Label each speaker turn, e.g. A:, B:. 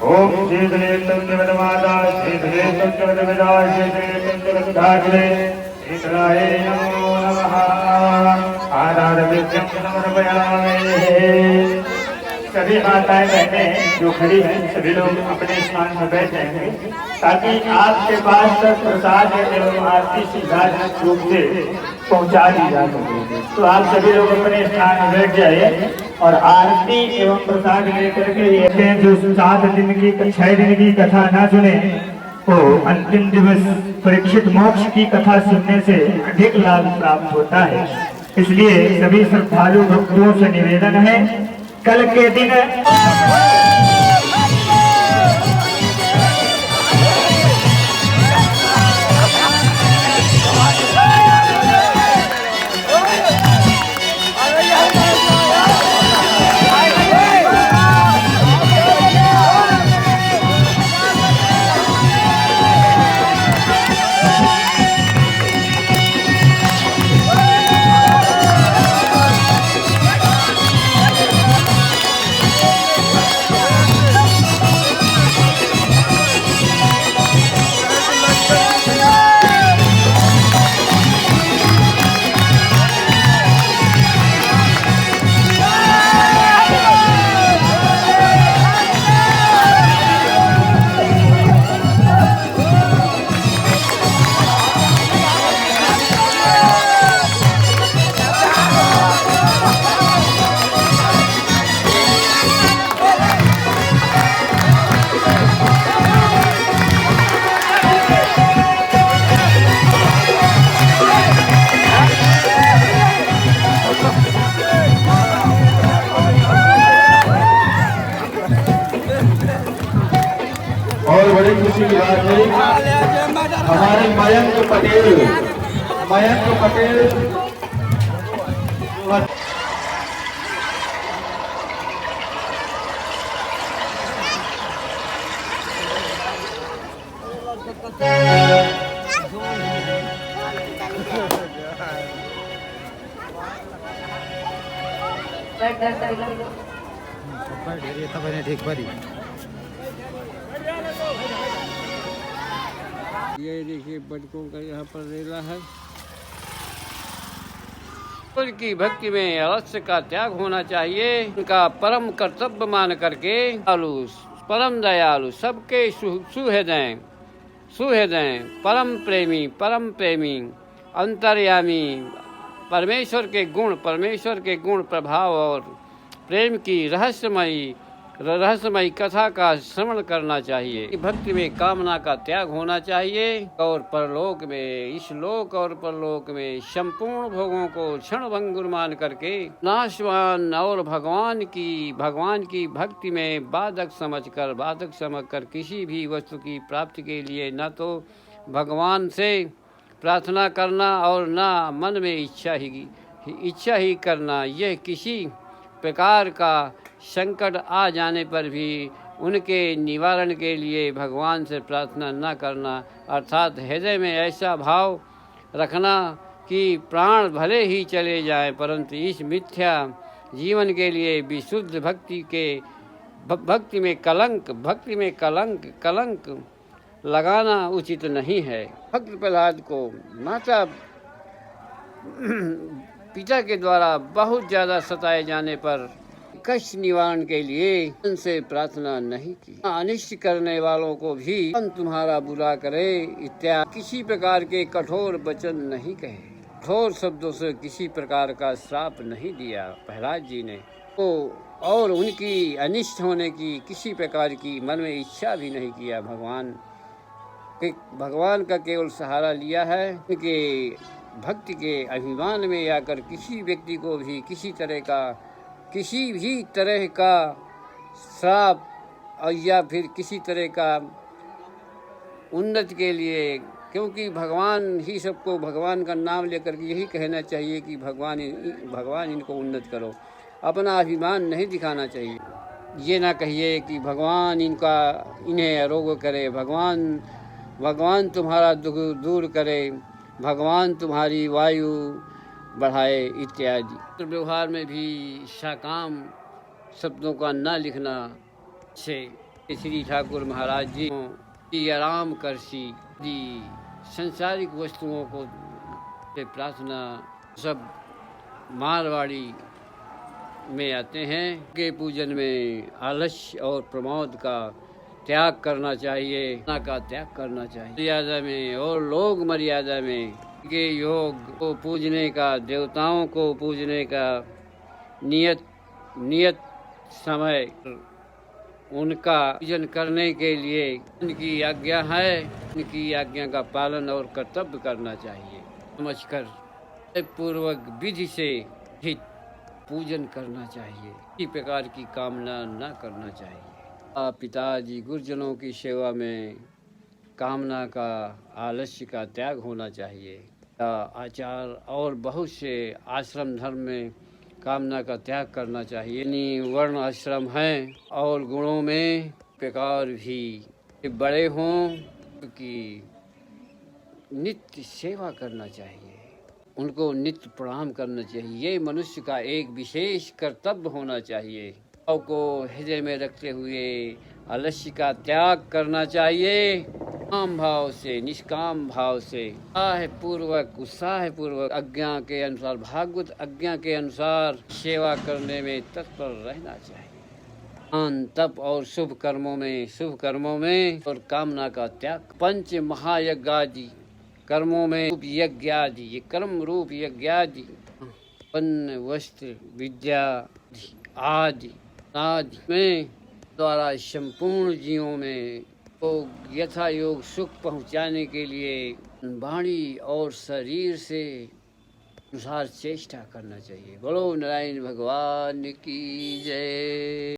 A: ओम शीतले तंत्रवदमाता शीतले तंत्रवदविदा शीतले तंत्रवदधात्रे शीतलाय नमो नमः। आधारविद्यं समर्पयामि। सभी माताएं बहनें जो खड़ी हैं सभी लोग अपने स्थान पर बैठ जाएंगे ताकि आपके पास तक प्रसाद एवं आरती सीधा रूप से पहुंचा दी जा सके। तो आप सभी लोग अपने स्थान पर बैठ जाइए और आरती एवं प्रसाद लेकर के ये जो 7 दिन की 6 दिन की कथा ना सुने तो अंतिम दिवस परीक्षित मोक्ष की कथा सुनने से अधिक लाभ प्राप्त होता है। इसलिए सभी श्रद्धालु भक्तों से निवेदन है कल के दिन और बड़ी खुशी की बात है हमारे मयंक पटेल
B: ठीक बड़ी ये देखिए बटकों का यहाँ पर रेला है। की भक्ति में अवश्य का त्याग होना चाहिए। उनका परम कर्तव्य मान करके परम दयालु सबके सुहृदय परम प्रेमी अंतर्यामी परमेश्वर के गुण प्रभाव और प्रेम की रहस्यमयी कथा का श्रवण करना चाहिए। भक्ति में कामना का त्याग होना चाहिए और परलोक में इस लोक और परलोक में संपूर्ण भोगों को क्षण भंगुर मान करके नाशवान और भगवान की भक्ति में बाधक समझकर किसी भी वस्तु की प्राप्ति के लिए न तो भगवान से प्रार्थना करना और न मन में इच्छा ही करना। यह किसी प्रकार का संकट आ जाने पर भी उनके निवारण के लिए भगवान से प्रार्थना न करना, अर्थात हृदय में ऐसा भाव रखना कि प्राण भले ही चले जाएं परंतु इस मिथ्या जीवन के लिए विशुद्ध भक्ति में कलंक लगाना उचित नहीं है। भक्त प्रहलाद को माता पिता के द्वारा बहुत ज़्यादा सताए जाने पर कष्ट निवारण के लिए उनसे प्रार्थना नहीं की। अनिष्ट करने वालों को भी तुम्हारा बुरा करे इत्यादि किसी प्रकार के कठोर वचन नहीं कहे। कठोर शब्दों से किसी प्रकार का श्राप नहीं दिया प्रहलाद जी ने तो, और उनकी अनिष्ट होने की किसी प्रकार की मन में इच्छा भी नहीं किया। भगवान का केवल सहारा लिया है। उनके भक्ति के अभिमान में आकर किसी व्यक्ति को भी किसी भी तरह का श्राप और या फिर किसी तरह का उन्नति के लिए, क्योंकि भगवान ही सबको भगवान का नाम लेकर के यही कहना चाहिए कि भगवान इनको उन्नत करो। अपना अभिमान नहीं दिखाना चाहिए। ये ना कहिए कि भगवान इन्हें आरोग्य करे, भगवान तुम्हारा दुख दूर करे, भगवान तुम्हारी वायु बढ़ाए इत्यादि। व्यवहार में भी साकाम शब्दों का न लिखना से श्री ठाकुर महाराज जी की आराम करसी दी संसारिक वस्तुओं को से प्रार्थना सब मारवाड़ी में आते हैं के पूजन में आलस्य और प्रमोद का त्याग करना चाहिए, का त्याग करना चाहिए। मर्यादा में और लोग मर्यादा में के योग को पूजने का, देवताओं को पूजने का नियत समय उनका पूजन करने के लिए उनकी आज्ञा है। उनकी आज्ञा का पालन और कर्तव्य करना चाहिए। समझकर पूर्वक विधि से ही पूजन करना चाहिए। किसी प्रकार की कामना न करना चाहिए। पिताजी गुरुजनों की सेवा में कामना का, आलस्य का त्याग होना चाहिए। आचार और बहुत से आश्रम धर्म में कामना का त्याग करना चाहिए। वर्ण आश्रम हैं और गुणों में प्रकार भी बड़े हों कि नित्य सेवा करना चाहिए, उनको नित्य प्रणाम करना चाहिए। ये मनुष्य का एक विशेष कर्तव्य होना चाहिए। भाव को हृदय में रखते हुए आलस्य का त्याग करना चाहिए। काम भाव से, निष्काम भाव से, उत्साह पूर्वक आज्ञा के अनुसार, भागवत आज्ञा के अनुसार सेवा करने में तत्पर रहना चाहिए। तप और शुभ कर्मों में और कामना का त्याग। पंच महायज्ञादि कर्मों में यज्ञ आदि, ये कर्म रूप यज्ञ आदि, अन्न वस्त्र विद्या आदि में द्वारा संपूर्ण जीवों में तो यथा योग सुख पहुँचाने के लिए वाणी और शरीर से अनुसार चेष्टा करना चाहिए। बोलो नारायण भगवान की जय।